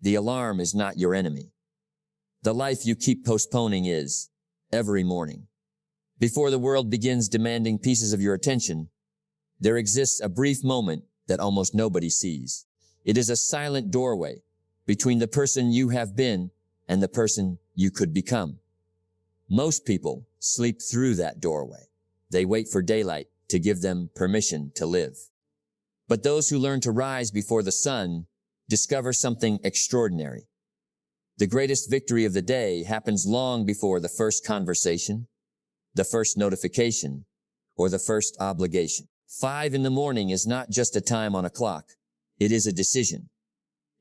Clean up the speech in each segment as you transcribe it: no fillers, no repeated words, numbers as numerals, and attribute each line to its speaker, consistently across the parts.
Speaker 1: The alarm is not your enemy. The life you keep postponing is, every morning. Before the world begins demanding pieces of your attention, there exists a brief moment that almost nobody sees. It is a silent doorway between the person you have been and the person you could become. Most people sleep through that doorway. They wait for daylight to give them permission to live. But those who learn to rise before the sun discover something extraordinary. The greatest victory of the day happens long before the first conversation, the first notification, or the first obligation. 5 in the morning is not just a time on a clock. It is a decision.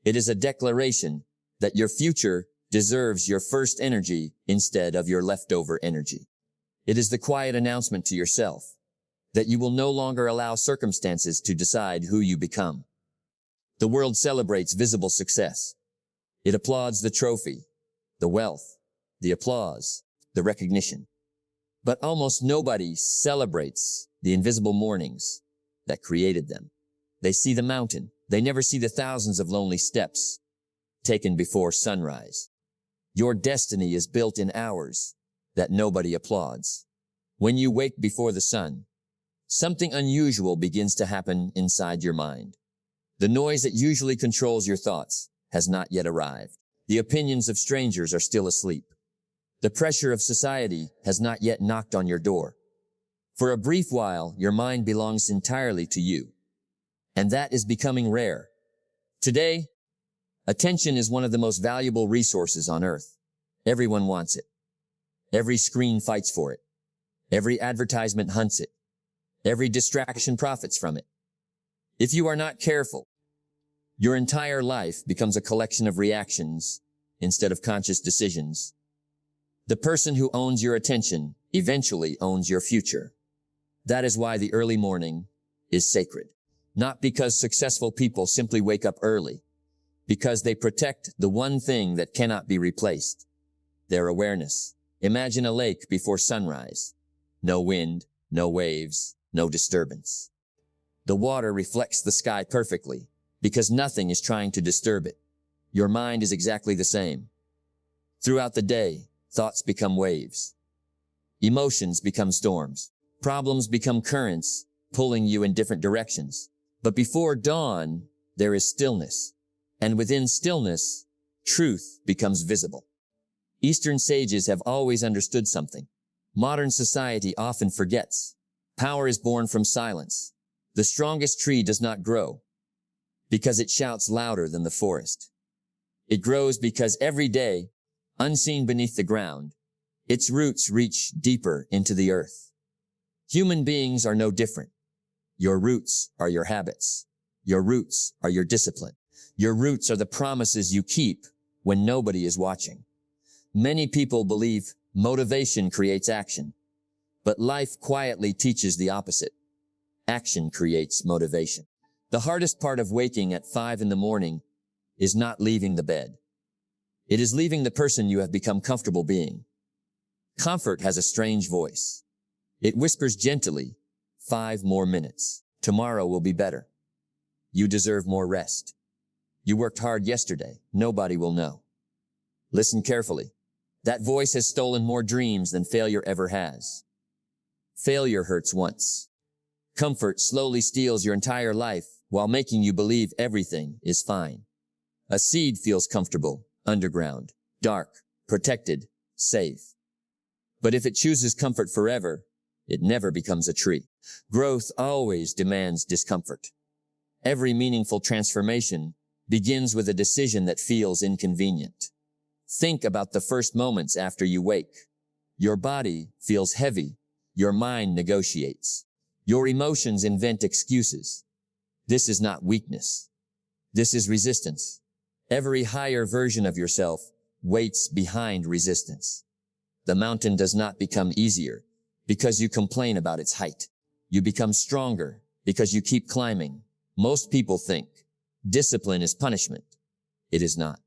Speaker 1: It is a declaration that your future deserves your first energy instead of your leftover energy. It is the quiet announcement to yourself that you will no longer allow circumstances to decide who you become. The world celebrates visible success. It applauds the trophy, the wealth, the applause, the recognition. But almost nobody celebrates the invisible mornings that created them. They see the mountain. They never see the thousands of lonely steps taken before sunrise. Your destiny is built in hours that nobody applauds. When you wake before the sun, something unusual begins to happen inside your mind. The noise that usually controls your thoughts has not yet arrived. The opinions of strangers are still asleep. The pressure of society has not yet knocked on your door. For a brief while, your mind belongs entirely to you. And that is becoming rare. Today, attention is one of the most valuable resources on earth. Everyone wants it. Every screen fights for it. Every advertisement hunts it. Every distraction profits from it. If you are not careful, your entire life becomes a collection of reactions instead of conscious decisions. The person who owns your attention eventually owns your future. That is why the early morning is sacred. Not because successful people simply wake up early, because they protect the one thing that cannot be replaced, their awareness. Imagine a lake before sunrise. No wind, no waves, no disturbance. The water reflects the sky perfectly because nothing is trying to disturb it. Your mind is exactly the same. Throughout the day, thoughts become waves. Emotions become storms. Problems become currents, pulling you in different directions. But before dawn, there is stillness. And within stillness, truth becomes visible. Eastern sages have always understood something. Modern society often forgets. Power is born from silence. The strongest tree does not grow because it shouts louder than the forest. It grows because every day, unseen beneath the ground, its roots reach deeper into the earth. Human beings are no different. Your roots are your habits. Your roots are your discipline. Your roots are the promises you keep when nobody is watching. Many people believe motivation creates action, but life quietly teaches the opposite. Action creates motivation. The hardest part of waking at 5 in the morning is not leaving the bed. It is leaving the person you have become comfortable being. Comfort has a strange voice. It whispers gently, 5 more minutes. Tomorrow will be better. You deserve more rest. You worked hard yesterday. Nobody will know. Listen carefully. That voice has stolen more dreams than failure ever has. Failure hurts once. Comfort slowly steals your entire life while making you believe everything is fine. A seed feels comfortable, underground, dark, protected, safe. But if it chooses comfort forever, it never becomes a tree. Growth always demands discomfort. Every meaningful transformation begins with a decision that feels inconvenient. Think about the first moments after you wake. Your body feels heavy. Your mind negotiates. Your emotions invent excuses. This is not weakness. This is resistance. Every higher version of yourself waits behind resistance. The mountain does not become easier because you complain about its height. You become stronger because you keep climbing. Most people think discipline is punishment. It is not.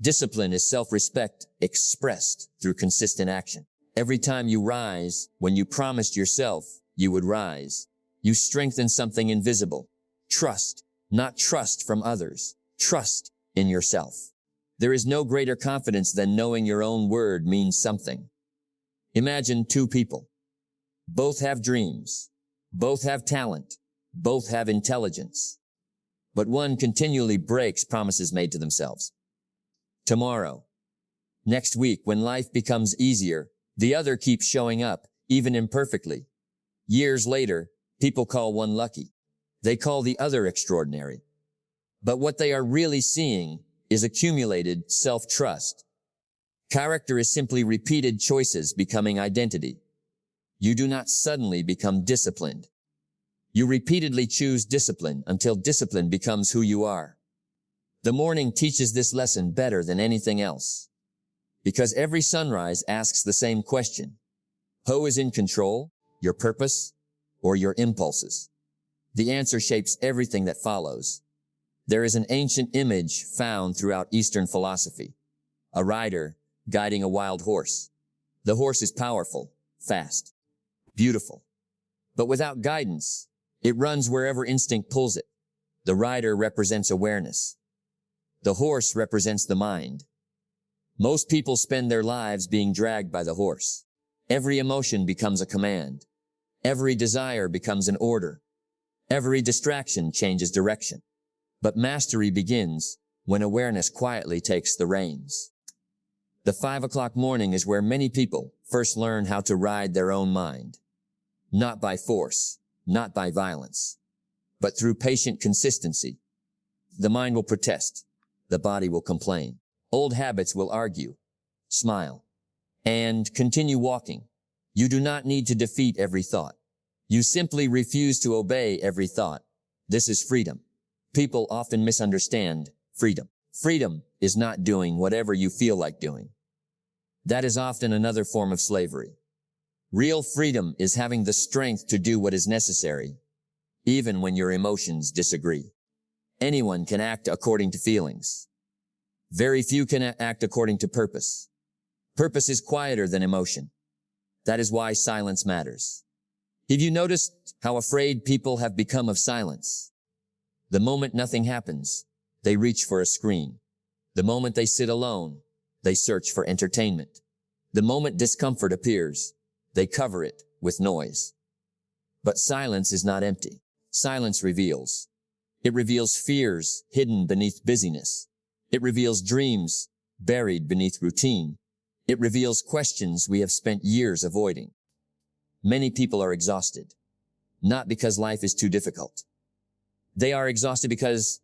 Speaker 1: Discipline is self-respect expressed through consistent action. Every time you rise, when you promised yourself you would rise, you strengthen something invisible. Trust, not trust from others. Trust in yourself. There is no greater confidence than knowing your own word means something. Imagine two people. Both have dreams. Both have talent. Both have intelligence. But one continually breaks promises made to themselves. Tomorrow. Next week, when life becomes easier, the other keeps showing up, even imperfectly. Years later, people call one lucky. They call the other extraordinary. But what they are really seeing is accumulated self-trust. Character is simply repeated choices becoming identity. You do not suddenly become disciplined. You repeatedly choose discipline until discipline becomes who you are. The morning teaches this lesson better than anything else. Because every sunrise asks the same question. Who is in control, your purpose, or your impulses? The answer shapes everything that follows. There is an ancient image found throughout Eastern philosophy. A rider guiding a wild horse. The horse is powerful, fast, beautiful. But without guidance, it runs wherever instinct pulls it. The rider represents awareness. The horse represents the mind. Most people spend their lives being dragged by the horse. Every emotion becomes a command. Every desire becomes an order. Every distraction changes direction. But mastery begins when awareness quietly takes the reins. The 5 o'clock morning is where many people first learn how to ride their own mind. Not by force, not by violence, but through patient consistency. The mind will protest. The body will complain. Old habits will argue, smile, and continue walking. You do not need to defeat every thought. You simply refuse to obey every thought. This is freedom. People often misunderstand freedom. Freedom is not doing whatever you feel like doing. That is often another form of slavery. Real freedom is having the strength to do what is necessary, even when your emotions disagree. Anyone can act according to feelings. Very few can act according to purpose. Purpose is quieter than emotion. That is why silence matters. Have you noticed how afraid people have become of silence? The moment nothing happens, they reach for a screen. The moment they sit alone, they search for entertainment. The moment discomfort appears, they cover it with noise. But silence is not empty. Silence reveals. It reveals fears hidden beneath busyness. It reveals dreams buried beneath routine. It reveals questions we have spent years avoiding. Many people are exhausted, not because life is too difficult. They are exhausted because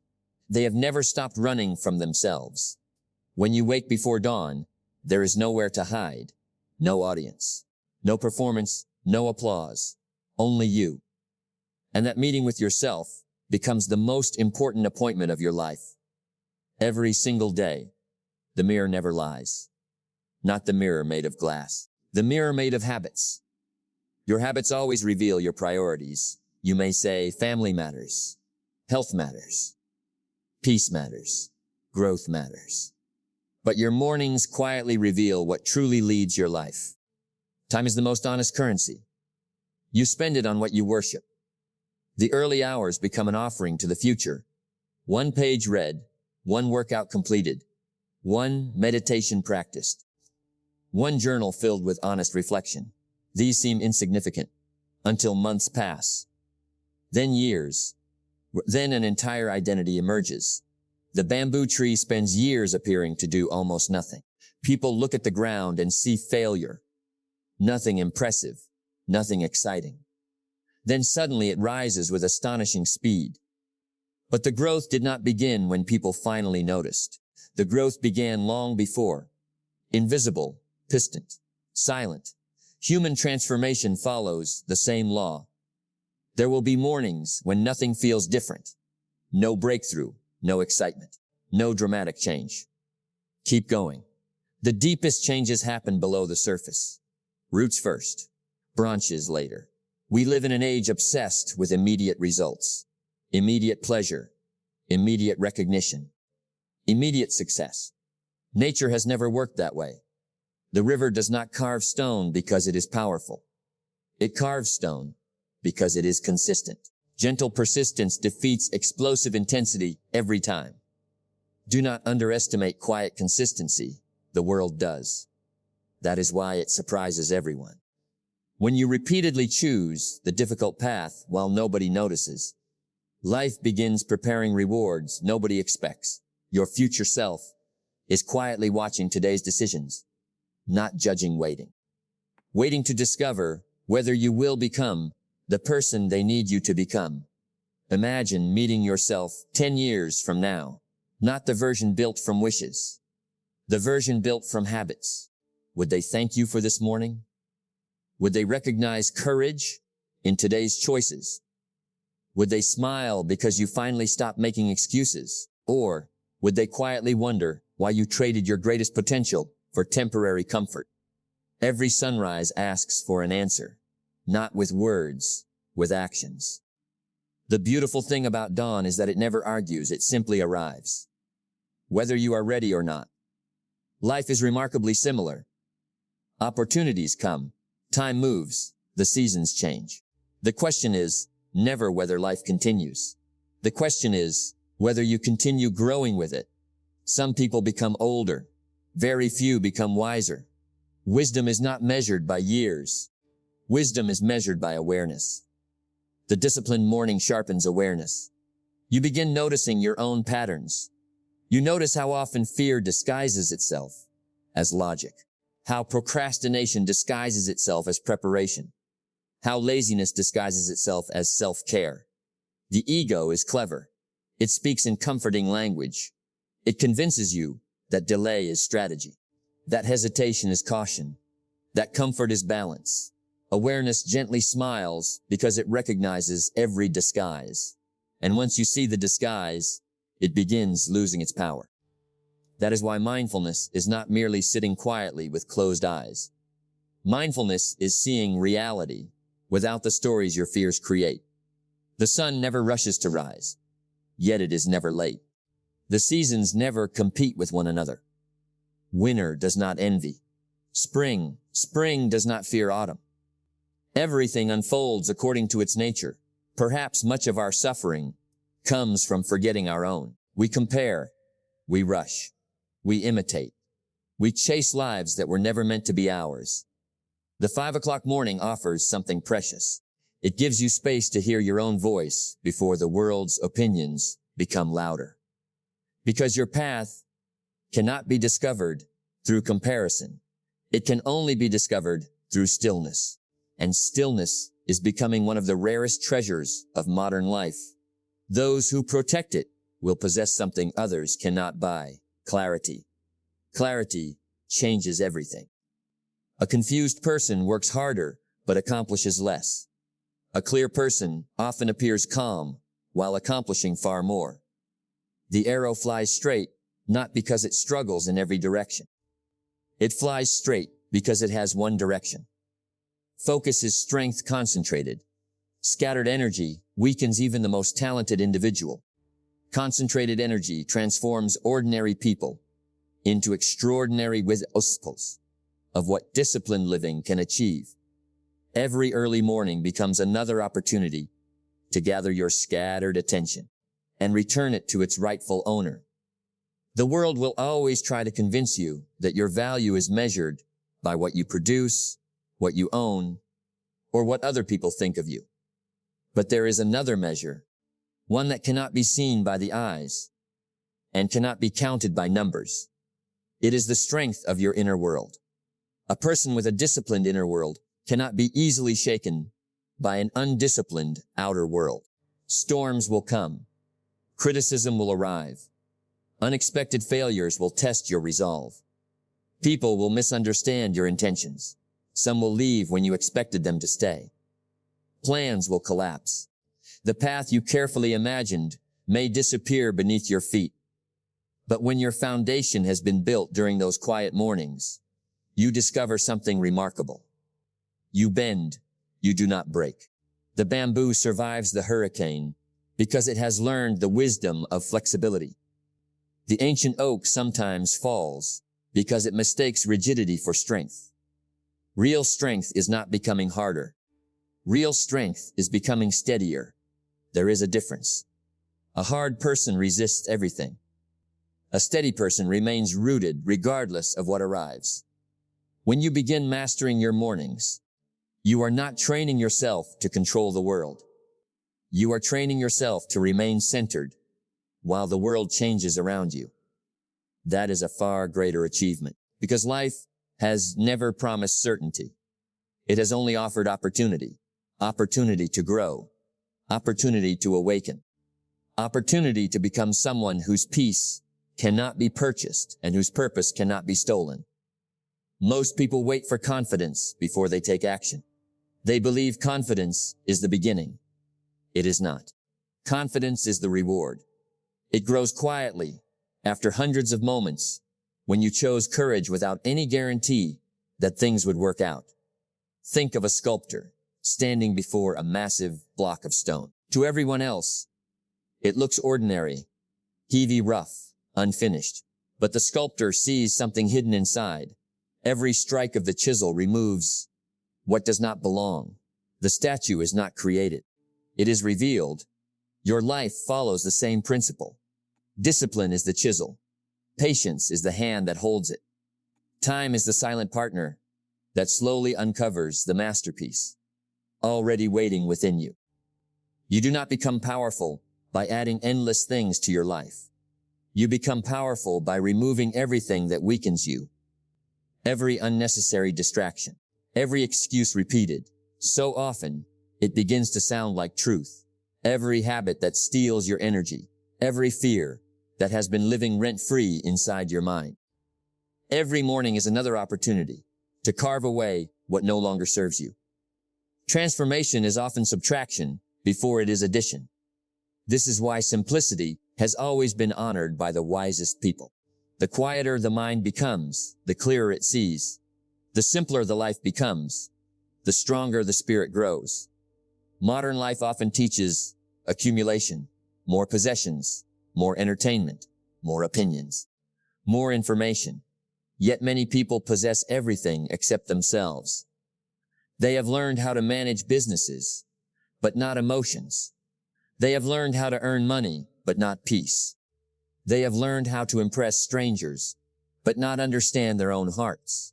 Speaker 1: they have never stopped running from themselves. When you wake before dawn, there is nowhere to hide, no audience, no performance, no applause, only you. And that meeting with yourself becomes the most important appointment of your life. Every single day, the mirror never lies. Not the mirror made of glass, the mirror made of habits. Your habits always reveal your priorities. You may say family matters, health matters, peace matters, growth matters. But your mornings quietly reveal what truly leads your life. Time is the most honest currency. You spend it on what you worship. The early hours become an offering to the future. One page read, one workout completed, one meditation practiced, one journal filled with honest reflection. These seem insignificant until months pass. Then years. Then an entire identity emerges. The bamboo tree spends years appearing to do almost nothing. People look at the ground and see failure. Nothing impressive, nothing exciting. Then suddenly it rises with astonishing speed. But the growth did not begin when people finally noticed. The growth began long before. Invisible, distant, silent. Human transformation follows the same law. There will be mornings when nothing feels different. No breakthrough, no excitement, no dramatic change. Keep going. The deepest changes happen below the surface. Roots first, branches later. We live in an age obsessed with immediate results, immediate pleasure, immediate recognition, immediate success. Nature has never worked that way. The river does not carve stone because it is powerful. It carves stone because it is consistent. Gentle persistence defeats explosive intensity every time. Do not underestimate quiet consistency. The world does. That is why it surprises everyone. When you repeatedly choose the difficult path while nobody notices, life begins preparing rewards nobody expects. Your future self is quietly watching today's decisions, not judging, waiting to discover whether you will become the person they need you to become. Imagine meeting yourself 10 years from now, not the version built from wishes, the version built from habits. Would they thank you for this morning? Would they recognize courage in today's choices? Would they smile because you finally stopped making excuses? Or would they quietly wonder why you traded your greatest potential for temporary comfort? Every sunrise asks for an answer, not with words, with actions. The beautiful thing about dawn is that it never argues, it simply arrives. Whether you are ready or not. Life is remarkably similar. Opportunities come, time moves, the seasons change. The question is never whether life continues. The question is whether you continue growing with it. Some people become older. Very few become wiser. Wisdom is not measured by years. Wisdom is measured by awareness. The disciplined morning sharpens awareness. You begin noticing your own patterns. You notice how often fear disguises itself as logic, how procrastination disguises itself as preparation, how laziness disguises itself as self-care. The ego is clever. It speaks in comforting language. It convinces you that delay is strategy, that hesitation is caution, that comfort is balance. Awareness gently smiles because it recognizes every disguise. And once you see the disguise, it begins losing its power. That is why mindfulness is not merely sitting quietly with closed eyes. Mindfulness is seeing reality without the stories your fears create. The sun never rushes to rise, yet it is never late. The seasons never compete with one another. Winter does not envy. Spring does not fear autumn. Everything unfolds according to its nature. Perhaps much of our suffering comes from forgetting our own. We compare, we rush, we imitate, we chase lives that were never meant to be ours. The 5 o'clock morning offers something precious. It gives you space to hear your own voice before the world's opinions become louder. Because your path cannot be discovered through comparison. It can only be discovered through stillness. And stillness is becoming one of the rarest treasures of modern life. Those who protect it will possess something others cannot buy: clarity. Clarity changes everything. A confused person works harder, but accomplishes less. A clear person often appears calm, while accomplishing far more. The arrow flies straight, not because it struggles in every direction. It flies straight because it has one direction. Focus is strength concentrated. Scattered energy weakens even the most talented individual. Concentrated energy transforms ordinary people into extraordinary wizards of what disciplined living can achieve. Every early morning becomes another opportunity to gather your scattered attention and return it to its rightful owner. The world will always try to convince you that your value is measured by what you produce, what you own, or what other people think of you. But there is another measure, one that cannot be seen by the eyes and cannot be counted by numbers. It is the strength of your inner world. A person with a disciplined inner world cannot be easily shaken by an undisciplined outer world. Storms will come. Criticism will arrive. Unexpected failures will test your resolve. People will misunderstand your intentions. Some will leave when you expected them to stay. Plans will collapse. The path you carefully imagined may disappear beneath your feet. But when your foundation has been built during those quiet mornings, you discover something remarkable. You bend, you do not break. The bamboo survives the hurricane because it has learned the wisdom of flexibility. The ancient oak sometimes falls because it mistakes rigidity for strength. Real strength is not becoming harder. Real strength is becoming steadier. There is a difference. A hard person resists everything. A steady person remains rooted regardless of what arrives. When you begin mastering your mornings, you are not training yourself to control the world. You are training yourself to remain centered while the world changes around you. That is a far greater achievement because life has never promised certainty. It has only offered opportunity, opportunity to grow, opportunity to awaken, opportunity to become someone whose peace cannot be purchased and whose purpose cannot be stolen. Most people wait for confidence before they take action. They believe confidence is the beginning. It is not. Confidence is the reward. It grows quietly after hundreds of moments when you chose courage without any guarantee that things would work out. Think of a sculptor standing before a massive block of stone. To everyone else, it looks ordinary, heavy, rough, unfinished. But the sculptor sees something hidden inside. Every strike of the chisel removes what does not belong. The statue is not created. It is revealed. Your life follows the same principle. Discipline is the chisel. Patience is the hand that holds it. Time is the silent partner that slowly uncovers the masterpiece already waiting within you. You do not become powerful by adding endless things to your life. You become powerful by removing everything that weakens you. Every unnecessary distraction, every excuse repeated so often it begins to sound like truth. Every habit that steals your energy, every fear that has been living rent-free inside your mind. Every morning is another opportunity to carve away what no longer serves you. Transformation is often subtraction before it is addition. This is why simplicity has always been honored by the wisest people. The quieter the mind becomes, the clearer it sees. The simpler the life becomes, the stronger the spirit grows. Modern life often teaches accumulation, more possessions, more entertainment, more opinions, more information. Yet many people possess everything except themselves. They have learned how to manage businesses, but not emotions. They have learned how to earn money, but not peace. They have learned how to impress strangers, but not understand their own hearts.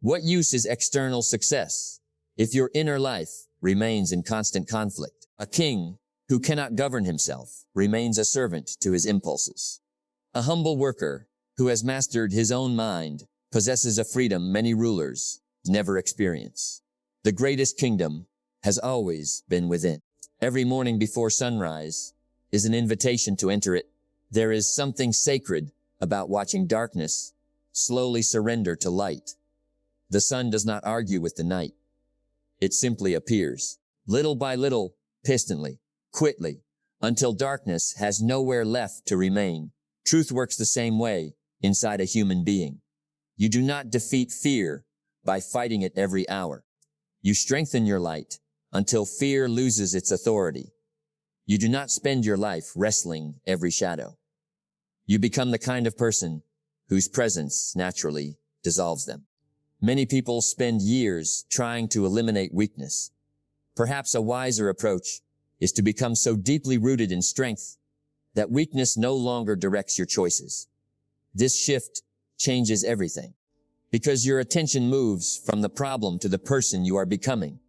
Speaker 1: What use is external success if your inner life remains in constant conflict? A king who cannot govern himself remains a servant to his impulses. A humble worker who has mastered his own mind possesses a freedom many rulers never experience. The greatest kingdom has always been within. Every morning before sunrise is an invitation to enter it. There is something sacred about watching darkness slowly surrender to light. The sun does not argue with the night. It simply appears, little by little, pistantly, quickly, until darkness has nowhere left to remain. Truth works the same way inside a human being. You do not defeat fear by fighting it every hour. You strengthen your light until fear loses its authority. You do not spend your life wrestling every shadow. You become the kind of person whose presence naturally dissolves them. Many people spend years trying to eliminate weakness. Perhaps a wiser approach is to become so deeply rooted in strength that weakness no longer directs your choices. This shift changes everything because your attention moves from the problem to the person you are becoming.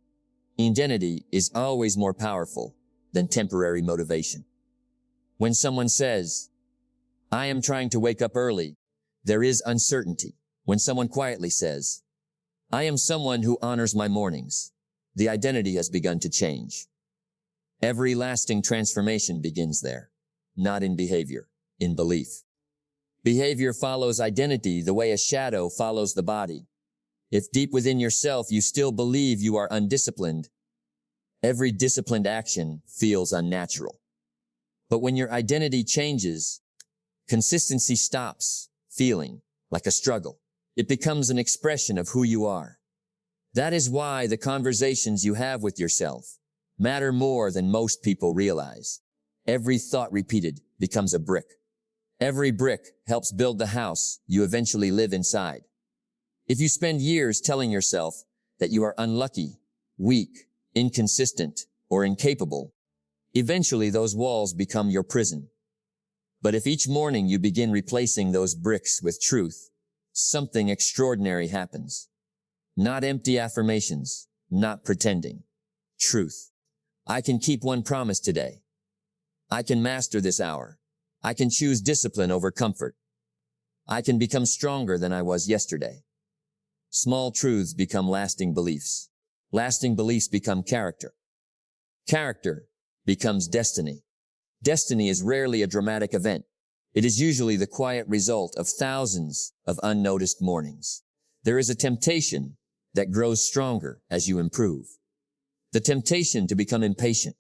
Speaker 1: Identity is always more powerful than temporary motivation. When someone says, "I am trying to wake up early," there is uncertainty. When someone quietly says, "I am someone who honors my mornings," the identity has begun to change. Every lasting transformation begins there, not in behavior, in belief. Behavior follows identity the way a shadow follows the body. If deep within yourself you still believe you are undisciplined, every disciplined action feels unnatural. But when your identity changes, consistency stops feeling like a struggle. It becomes an expression of who you are. That is why the conversations you have with yourself matter more than most people realize. Every thought repeated becomes a brick. Every brick helps build the house you eventually live inside. If you spend years telling yourself that you are unlucky, weak, inconsistent, or incapable, eventually those walls become your prison. But if each morning you begin replacing those bricks with truth, something extraordinary happens. Not empty affirmations, not pretending. Truth. I can keep one promise today. I can master this hour. I can choose discipline over comfort. I can become stronger than I was yesterday. Small truths become lasting beliefs. Lasting beliefs become character. Character becomes destiny. Destiny is rarely a dramatic event. It is usually the quiet result of thousands of unnoticed mornings. There is a temptation that grows stronger as you improve. The temptation to become impatient.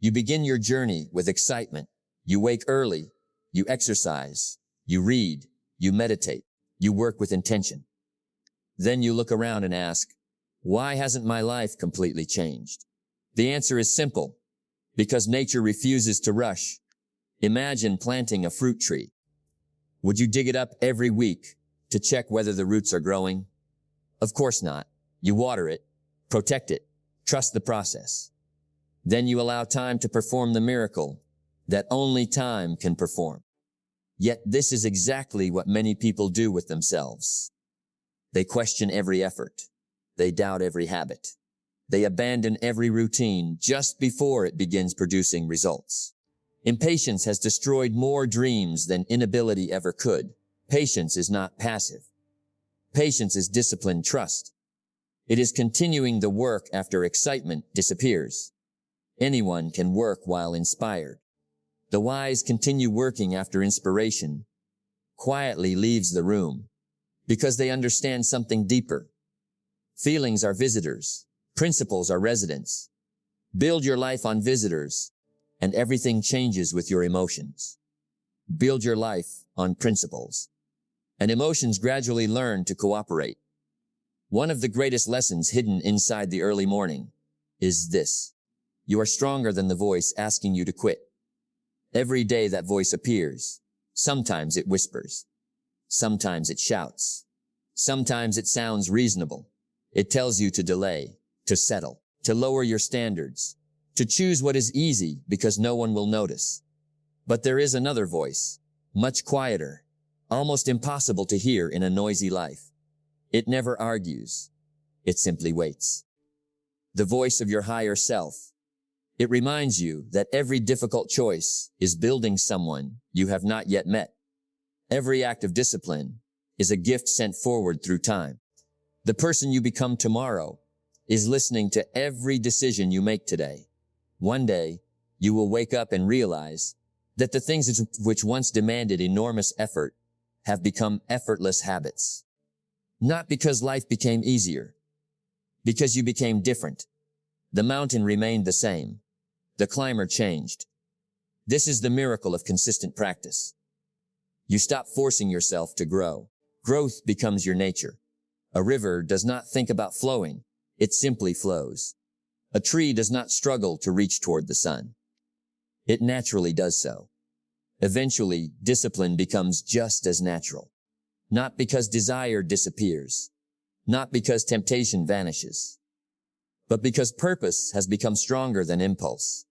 Speaker 1: You begin your journey with excitement. You wake early. You exercise. You read. You meditate. You work with intention. Then you look around and ask, why hasn't my life completely changed? The answer is simple. Because nature refuses to rush. Imagine planting a fruit tree. Would you dig it up every week to check whether the roots are growing? Of course not. You water it, protect it, trust the process. Then you allow time to perform the miracle that only time can perform. Yet this is exactly what many people do with themselves. They question every effort. They doubt every habit. They abandon every routine just before it begins producing results. Impatience has destroyed more dreams than inability ever could. Patience is not passive. Patience is disciplined trust. It is continuing the work after excitement disappears. Anyone can work while inspired. The wise continue working after inspiration quietly leaves the room because they understand something deeper. Feelings are visitors. Principles are residents. Build your life on visitors, and everything changes with your emotions. Build your life on principles, and emotions gradually learn to cooperate. One of the greatest lessons hidden inside the early morning is this. You are stronger than the voice asking you to quit. Every day that voice appears. Sometimes it whispers. Sometimes it shouts. Sometimes it sounds reasonable. It tells you to delay, to settle, to lower your standards, to choose what is easy because no one will notice. But there is another voice, much quieter, almost impossible to hear in a noisy life. It never argues. It simply waits. The voice of your higher self. It reminds you that every difficult choice is building someone you have not yet met. Every act of discipline is a gift sent forward through time. The person you become tomorrow is listening to every decision you make today. One day, you will wake up and realize that the things which once demanded enormous effort have become effortless habits. Not because life became easier, because you became different. The mountain remained the same. The climber changed. This is the miracle of consistent practice. You stop forcing yourself to grow. Growth becomes your nature. A river does not think about flowing. It simply flows. A tree does not struggle to reach toward the sun. It naturally does so. Eventually, discipline becomes just as natural. Not because desire disappears. Not because temptation vanishes. But because purpose has become stronger than impulse.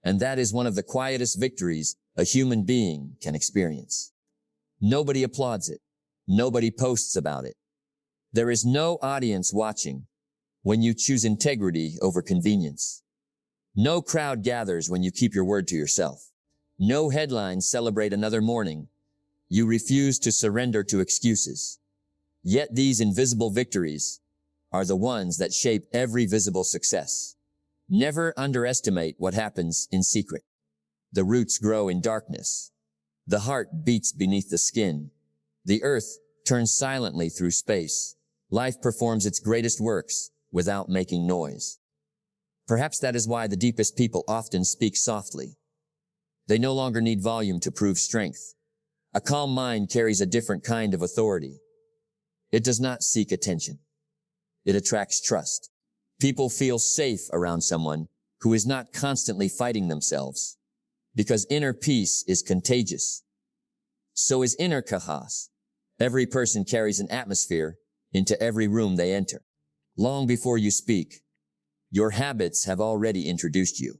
Speaker 1: And that is one of the quietest victories a human being can experience. Nobody applauds it. Nobody posts about it. There is no audience watching when you choose integrity over convenience. No crowd gathers when you keep your word to yourself. No headlines celebrate another morning. You refuse to surrender to excuses. Yet these invisible victories are the ones that shape every visible success. Never underestimate what happens in secret. The roots grow in darkness. The heart beats beneath the skin. The earth turns silently through space. Life performs its greatest works without making noise. Perhaps that is why the deepest people often speak softly. They no longer need volume to prove strength. A calm mind carries a different kind of authority. It does not seek attention. It attracts trust. People feel safe around someone who is not constantly fighting themselves, because inner peace is contagious. So is inner chaos. Every person carries an atmosphere into every room they enter. Long before you speak, your habits have already introduced you.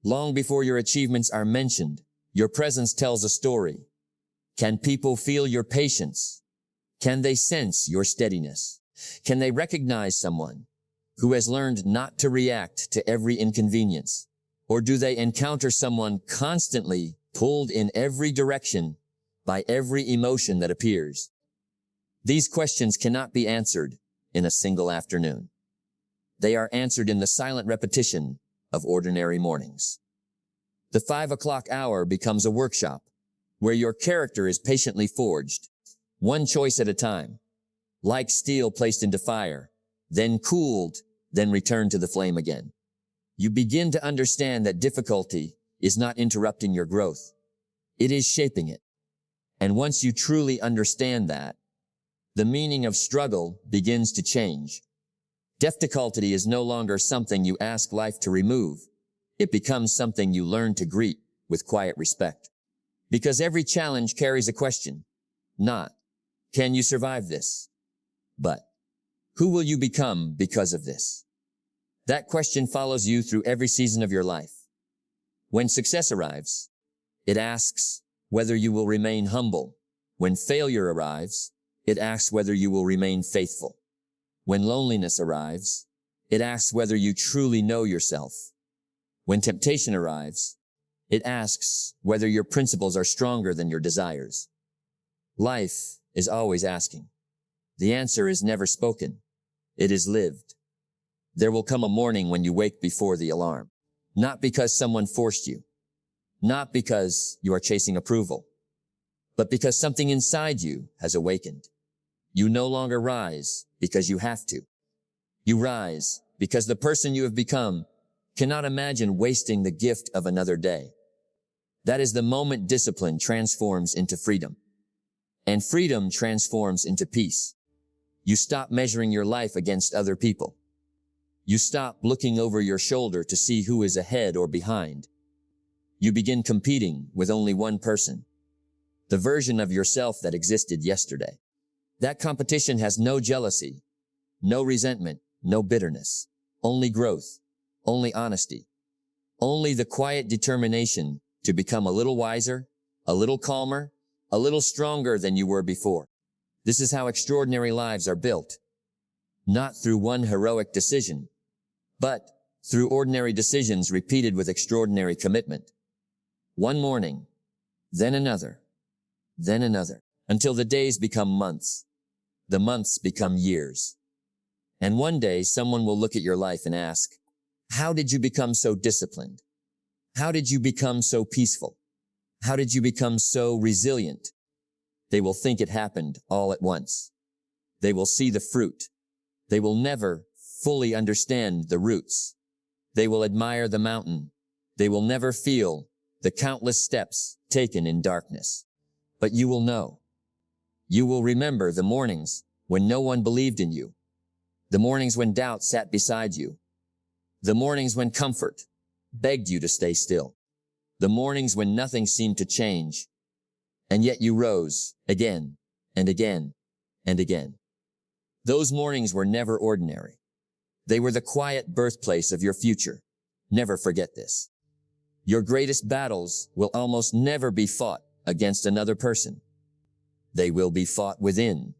Speaker 1: Long before your achievements are mentioned, Your presence tells a story. Can people feel your patience? Can they sense your steadiness? Can they recognize someone who has learned not to react to every inconvenience? Or do they encounter someone constantly pulled in every direction by every emotion that appears? These questions cannot be answered in a single afternoon. They are answered in the silent repetition of ordinary mornings. The 5 o'clock hour becomes a workshop where your character is patiently forged, one choice at a time, like steel placed into fire, then cooled, then returned to the flame again. You begin to understand that difficulty is not interrupting your growth. It is shaping it. And once you truly understand that, the meaning of struggle begins to change. Difficulty is no longer something you ask life to remove. It becomes something you learn to greet with quiet respect. Because every challenge carries a question. Not, can you survive this? But, who will you become because of this? That question follows you through every season of your life. When success arrives, it asks whether you will remain humble. When failure arrives, it asks whether you will remain faithful. When loneliness arrives, it asks whether you truly know yourself. When temptation arrives, it asks whether your principles are stronger than your desires. Life is always asking. The answer is never spoken. It is lived. There will come a morning when you wake before the alarm. Not because someone forced you. Not because you are chasing approval. But because something inside you has awakened. You no longer rise because you have to. You rise because the person you have become cannot imagine wasting the gift of another day. That is the moment discipline transforms into freedom. And freedom transforms into peace. You stop measuring your life against other people. You stop looking over your shoulder to see who is ahead or behind. You begin competing with only one person, the version of yourself that existed yesterday. That competition has no jealousy, no resentment, no bitterness, only growth, only honesty, only the quiet determination to become a little wiser, a little calmer, a little stronger than you were before. This is how extraordinary lives are built. Not through one heroic decision, but through ordinary decisions repeated with extraordinary commitment. One morning, then another, until the days become months. The months become years. And one day someone will look at your life and ask, how did you become so disciplined? How did you become so peaceful? How did you become so resilient? They will think it happened all at once. They will see the fruit. They will never fully understand the roots. They will admire the mountain. They will never feel the countless steps taken in darkness. But you will know. You will remember the mornings when no one believed in you. The mornings when doubt sat beside you. The mornings when comfort begged you to stay still. The mornings when nothing seemed to change. And yet you rose again and again and again. Those mornings were never ordinary. They were the quiet birthplace of your future. Never forget this. Your greatest battles will almost never be fought against another person. They will be fought within,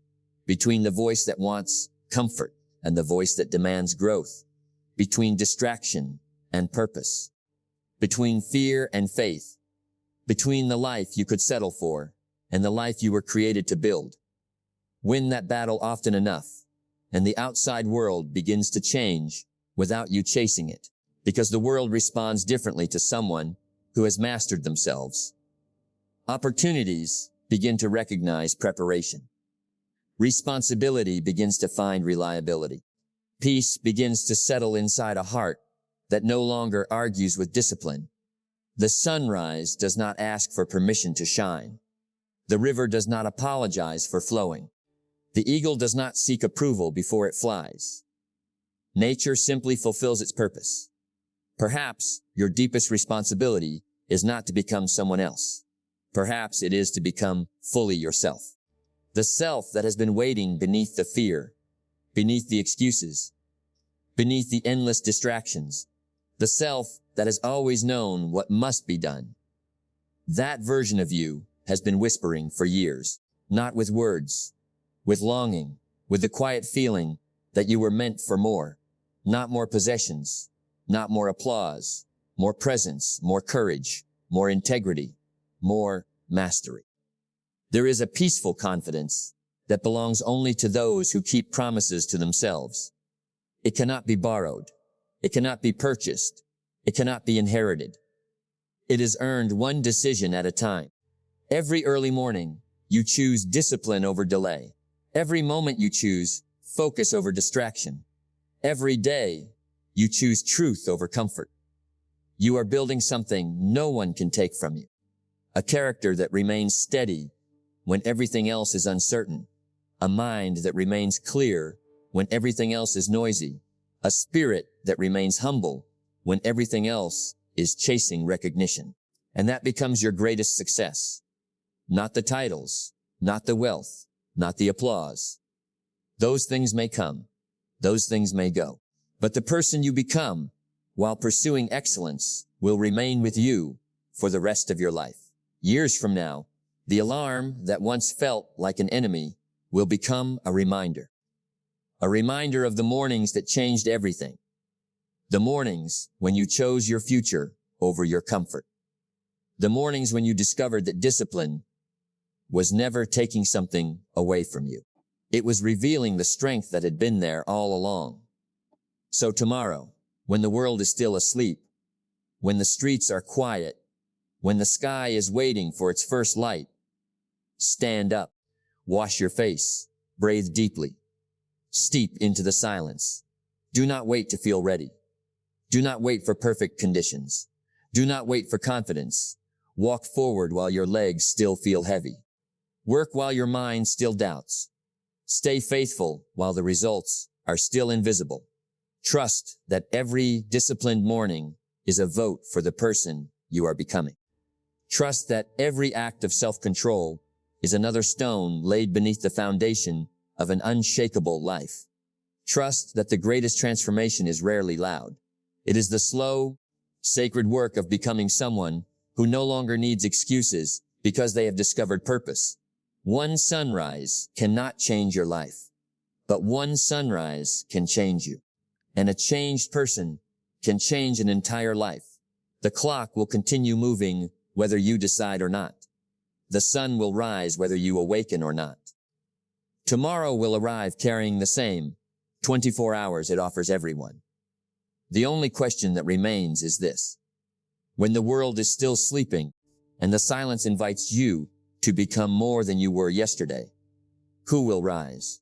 Speaker 1: between the voice that wants comfort and the voice that demands growth, between distraction and purpose, between fear and faith, between the life you could settle for and the life you were created to build. Win that battle often enough, and the outside world begins to change without you chasing it, because the world responds differently to someone who has mastered themselves. Opportunities begin to recognize preparation. Responsibility begins to find reliability. Peace begins to settle inside a heart that no longer argues with discipline. The sunrise does not ask for permission to shine. The river does not apologize for flowing. The eagle does not seek approval before it flies. Nature simply fulfills its purpose. Perhaps your deepest responsibility is not to become someone else. Perhaps it is to become fully yourself. The self that has been waiting beneath the fear, beneath the excuses, beneath the endless distractions. The self that has always known what must be done. That version of you has been whispering for years, not with words, with longing, with the quiet feeling that you were meant for more, not more possessions, not more applause, more presence, more courage, more integrity, more mastery. There is a peaceful confidence that belongs only to those who keep promises to themselves. It cannot be borrowed. It cannot be purchased. It cannot be inherited. It is earned one decision at a time. Every early morning, you choose discipline over delay. Every moment you choose focus over distraction. Every day, you choose truth over comfort. You are building something no one can take from you. A character that remains steady when everything else is uncertain. A mind that remains clear when everything else is noisy. A spirit that remains humble when everything else is chasing recognition. And that becomes your greatest success. Not the titles, not the wealth, not the applause. Those things may come. Those things may go. But the person you become while pursuing excellence will remain with you for the rest of your life. Years from now, the alarm that once felt like an enemy will become a reminder. A reminder of the mornings that changed everything. The mornings when you chose your future over your comfort. The mornings when you discovered that discipline was never taking something away from you. It was revealing the strength that had been there all along. So tomorrow, when the world is still asleep, when the streets are quiet, when the sky is waiting for its first light, stand up, wash your face, breathe deeply, steep into the silence. Do not wait to feel ready. Do not wait for perfect conditions. Do not wait for confidence. Walk forward while your legs still feel heavy. Work while your mind still doubts. Stay faithful while the results are still invisible. Trust that every disciplined morning is a vote for the person you are becoming. Trust that every act of self-control is another stone laid beneath the foundation of an unshakable life. Trust that the greatest transformation is rarely loud. It is the slow, sacred work of becoming someone who no longer needs excuses because they have discovered purpose. One sunrise cannot change your life, but one sunrise can change you. And a changed person can change an entire life. The clock will continue moving whether you decide or not. The sun will rise whether you awaken or not. Tomorrow will arrive carrying the same 24 hours it offers everyone. The only question that remains is this. When the world is still sleeping and the silence invites you to become more than you were yesterday, who will rise?